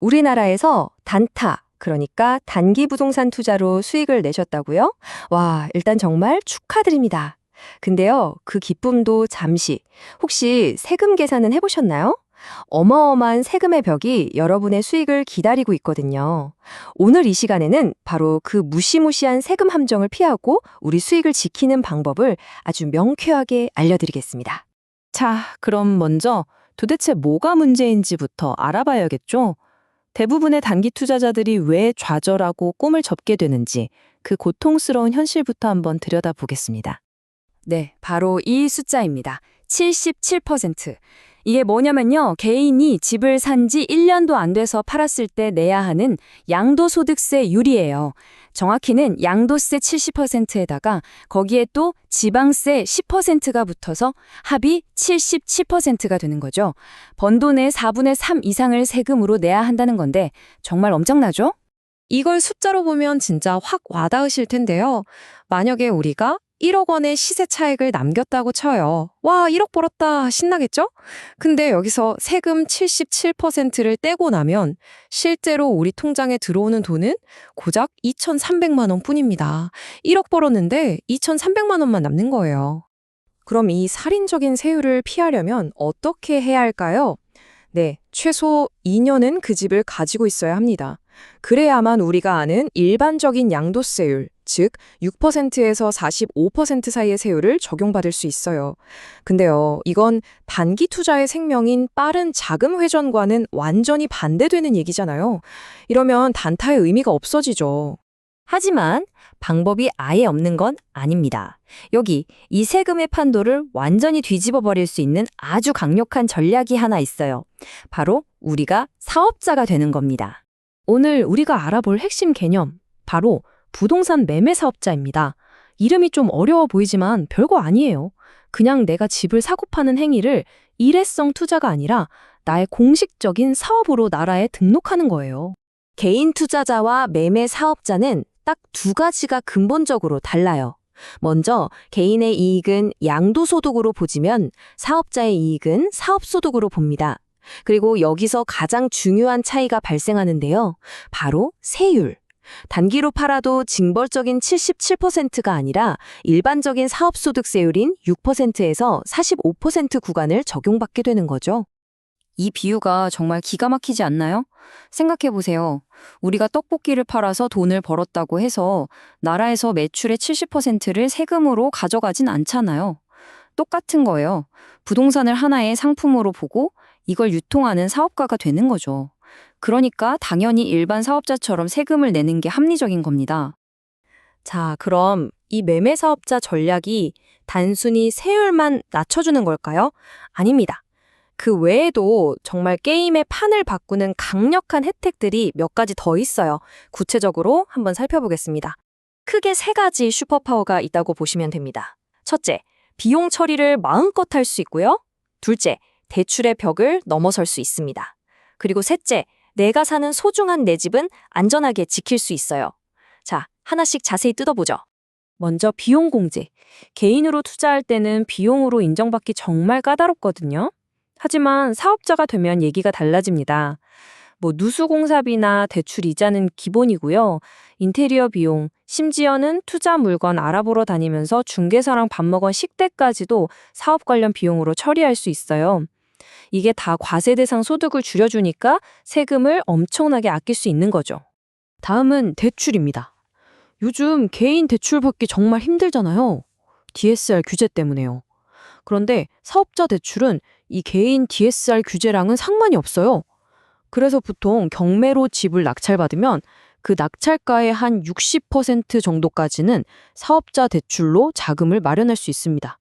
우리나라에서 단타, 그러니까 단기 부동산 투자로 수익을 내셨다고요? 와, 일단 정말 축하드립니다. 근데요, 그 기쁨도 잠시. 혹시 세금 계산은 해보셨나요? 어마어마한 세금의 벽이 여러분의 수익을 기다리고 있거든요. 오늘 이 시간에는 바로 그 무시무시한 세금 함정을 피하고 우리 수익을 지키는 방법을 아주 명쾌하게 알려드리겠습니다. 자, 그럼 먼저 도대체 뭐가 문제인지부터 알아봐야겠죠? 대부분의 단기 투자자들이 왜 좌절하고 꿈을 접게 되는지 그 고통스러운 현실부터 한번 들여다보겠습니다. 네, 바로 이 숫자입니다. 77%. 이게 뭐냐면요. 개인이 집을 산 지 1년도 안 돼서 팔았을 때 내야 하는 양도소득세율이에요. 정확히는 양도세 70%에다가 거기에 또 지방세 10%가 붙어서 합이 77%가 되는 거죠. 번 돈의 4분의 3 이상을 세금으로 내야 한다는 건데 정말 엄청나죠? 이걸 숫자로 보면 진짜 확 와닿으실 텐데요. 만약에 우리가 1억 원의 시세 차익을 남겼다고 쳐요. 와, 1억 벌었다. 신나겠죠? 근데 여기서 세금 77%를 떼고 나면 실제로 우리 통장에 들어오는 돈은 고작 2,300만 원 뿐입니다. 1억 벌었는데 2,300만 원만 남는 거예요. 그럼 이 살인적인 세율을 피하려면 어떻게 해야 할까요? 네, 최소 2년은 그 집을 가지고 있어야 합니다. 그래야만 우리가 아는 일반적인 양도세율, 즉 6%에서 45% 사이의 세율을 적용받을 수 있어요. 근데요, 이건 단기 투자의 생명인 빠른 자금 회전과는 완전히 반대되는 얘기잖아요. 이러면 단타의 의미가 없어지죠. 하지만 방법이 아예 없는 건 아닙니다. 여기 이 세금의 판도를 완전히 뒤집어 버릴 수 있는 아주 강력한 전략이 하나 있어요. 바로 우리가 사업자가 되는 겁니다. 오늘 우리가 알아볼 핵심 개념, 바로 부동산 매매 사업자입니다. 이름이 좀 어려워 보이지만 별거 아니에요. 그냥 내가 집을 사고 파는 행위를 일회성 투자가 아니라 나의 공식적인 사업으로 나라에 등록하는 거예요. 개인 투자자와 매매 사업자는 딱 두 가지가 근본적으로 달라요. 먼저 개인의 이익은 양도소득으로 보지면 사업자의 이익은 사업소득으로 봅니다. 그리고 여기서 가장 중요한 차이가 발생하는데요. 바로 세율. 단기로 팔아도 징벌적인 77%가 아니라 일반적인 사업소득세율인 6%에서 45% 구간을 적용받게 되는 거죠. 이 비유가 정말 기가 막히지 않나요? 생각해보세요. 우리가 떡볶이를 팔아서 돈을 벌었다고 해서 나라에서 매출의 70%를 세금으로 가져가진 않잖아요. 똑같은 거예요. 부동산을 하나의 상품으로 보고 이걸 유통하는 사업가가 되는 거죠. 그러니까 당연히 일반 사업자처럼 세금을 내는 게 합리적인 겁니다. 자, 그럼 이 매매 사업자 전략이 단순히 세율만 낮춰주는 걸까요? 아닙니다. 그 외에도 정말 게임의 판을 바꾸는 강력한 혜택들이 몇 가지 더 있어요. 구체적으로 한번 살펴보겠습니다. 크게 세 가지 슈퍼파워가 있다고 보시면 됩니다. 첫째, 비용 처리를 마음껏 할 수 있고요. 둘째, 대출의 벽을 넘어설 수 있습니다. 그리고 셋째, 내가 사는 소중한 내 집은 안전하게 지킬 수 있어요. 자, 하나씩 자세히 뜯어보죠. 먼저 비용 공제. 개인으로 투자할 때는 비용으로 인정받기 정말 까다롭거든요. 하지만 사업자가 되면 얘기가 달라집니다. 누수공사비나 대출 이자는 기본이고요. 인테리어 비용, 심지어는 투자 물건 알아보러 다니면서 중개사랑 밥 먹은 식대까지도 사업 관련 비용으로 처리할 수 있어요. 이게 다 과세 대상 소득을 줄여주니까 세금을 엄청나게 아낄 수 있는 거죠. 다음은 대출입니다. 요즘 개인 대출 받기 정말 힘들잖아요. DSR 규제 때문에요. 그런데 사업자 대출은 이 개인 DSR 규제랑은 상관이 없어요. 그래서 보통 경매로 집을 낙찰받으면 그 낙찰가의 한 60% 정도까지는 사업자 대출로 자금을 마련할 수 있습니다.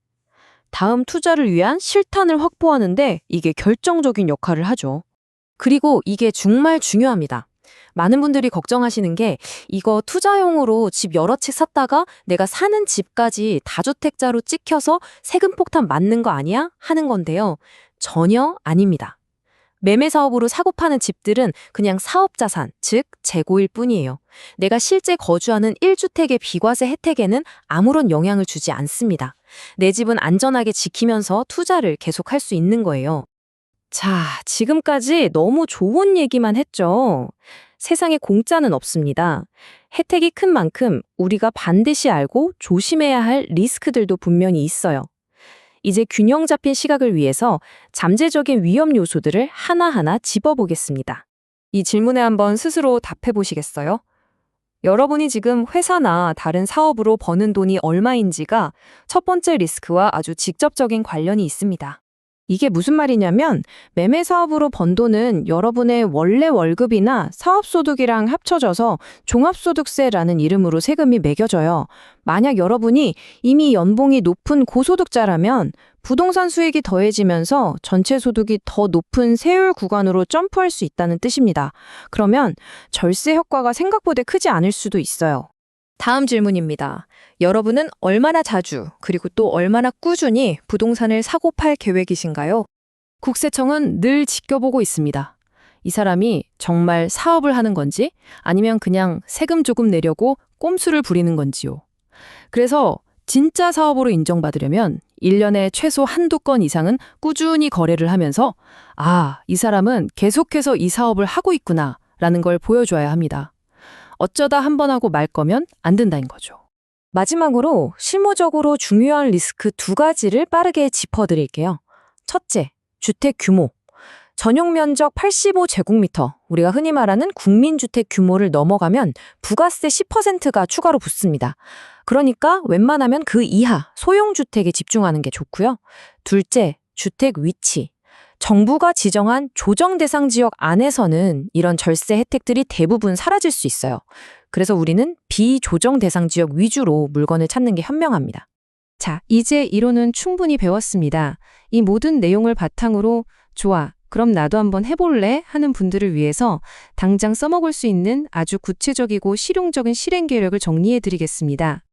다음 투자를 위한 실탄을 확보하는데 이게 결정적인 역할을 하죠. 그리고 이게 정말 중요합니다. 많은 분들이 걱정하시는 게 이거 투자용으로 집 여러 채 샀다가 내가 사는 집까지 다주택자로 찍혀서 세금 폭탄 맞는 거 아니야? 하는 건데요. 전혀 아닙니다. 매매 사업으로 사고 파는 집들은 그냥 사업자산, 즉 재고일 뿐이에요. 내가 실제 거주하는 1주택의 비과세 혜택에는 아무런 영향을 주지 않습니다. 내 집은 안전하게 지키면서 투자를 계속할 수 있는 거예요. 자, 지금까지 너무 좋은 얘기만 했죠. 세상에 공짜는 없습니다. 혜택이 큰 만큼 우리가 반드시 알고 조심해야 할 리스크들도 분명히 있어요. 이제 균형 잡힌 시각을 위해서 잠재적인 위험 요소들을 하나하나 짚어보겠습니다. 이 질문에 한번 스스로 답해 보시겠어요? 여러분이 지금 회사나 다른 사업으로 버는 돈이 얼마인지가 첫 번째 리스크와 아주 직접적인 관련이 있습니다. 이게 무슨 말이냐면 매매 사업으로 번 돈은 여러분의 원래 월급이나 사업소득이랑 합쳐져서 종합소득세라는 이름으로 세금이 매겨져요. 만약 여러분이 이미 연봉이 높은 고소득자라면 부동산 수익이 더해지면서 전체 소득이 더 높은 세율 구간으로 점프할 수 있다는 뜻입니다. 그러면 절세 효과가 생각보다 크지 않을 수도 있어요. 다음 질문입니다. 여러분은 얼마나 자주, 그리고 또 얼마나 꾸준히 부동산을 사고 팔 계획이신가요? 국세청은 늘 지켜보고 있습니다. 이 사람이 정말 사업을 하는 건지 아니면 그냥 세금 조금 내려고 꼼수를 부리는 건지요. 그래서 진짜 사업으로 인정받으려면 1년에 최소 한두 건 이상은 꾸준히 거래를 하면서 이 사람은 계속해서 이 사업을 하고 있구나 라는 걸 보여줘야 합니다. 어쩌다 한 번 하고 말 거면 안 된다는 거죠. 마지막으로 실무적으로 중요한 리스크 2가지를 빠르게 짚어드릴게요. 첫째, 주택 규모. 전용 면적 85제곱미터, 우리가 흔히 말하는 국민주택 규모를 넘어가면 부가세 10%가 추가로 붙습니다. 그러니까 웬만하면 그 이하 소형주택에 집중하는 게 좋고요. 둘째, 주택 위치. 정부가 지정한 조정 대상 지역 안에서는 이런 절세 혜택들이 대부분 사라질 수 있어요. 그래서 우리는 비조정 대상 지역 위주로 물건을 찾는 게 현명합니다. 자, 이제 이론은 충분히 배웠습니다. 이 모든 내용을 바탕으로 좋아, 그럼 나도 한번 해볼래? 하는 분들을 위해서 당장 써먹을 수 있는 아주 구체적이고 실용적인 실행 계획을 정리해드리겠습니다.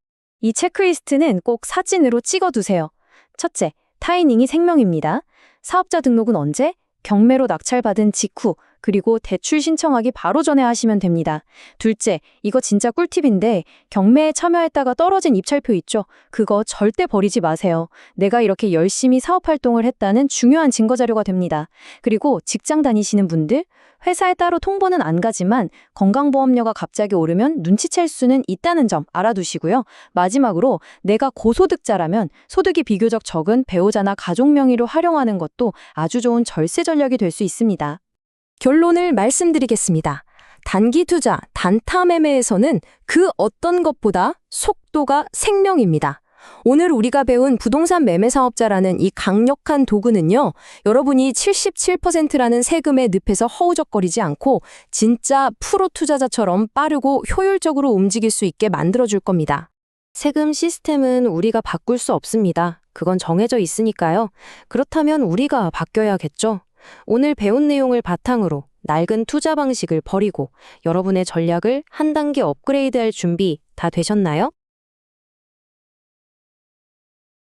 이 체크리스트는 꼭 사진으로 찍어두세요. 첫째, 타이닝이 생명입니다. 사업자 등록은 언제? 경매로 낙찰받은 직후, 그리고 대출 신청하기 바로 전에 하시면 됩니다. 둘째, 이거 진짜 꿀팁인데 경매에 참여했다가 떨어진 입찰표 있죠? 그거 절대 버리지 마세요. 내가 이렇게 열심히 사업 활동을 했다는 중요한 증거 자료가 됩니다. 그리고 직장 다니시는 분들, 회사에 따로 통보는 안 가지만 건강보험료가 갑자기 오르면 눈치챌 수는 있다는 점 알아두시고요. 마지막으로 내가 고소득자라면 소득이 비교적 적은 배우자나 가족 명의로 활용하는 것도 아주 좋은 절세 전략이 될 수 있습니다. 결론을 말씀드리겠습니다. 단기 투자, 단타 매매에서는 그 어떤 것보다 속도가 생명입니다. 오늘 우리가 배운 부동산 매매 사업자라는 이 강력한 도구는요, 여러분이 77%라는 세금의 늪에서 허우적거리지 않고 진짜 프로 투자자처럼 빠르고 효율적으로 움직일 수 있게 만들어줄 겁니다. 세금 시스템은 우리가 바꿀 수 없습니다. 그건 정해져 있으니까요. 그렇다면 우리가 바뀌어야겠죠. 오늘 배운 내용을 바탕으로 낡은 투자 방식을 버리고 여러분의 전략을 한 단계 업그레이드할 준비 다 되셨나요?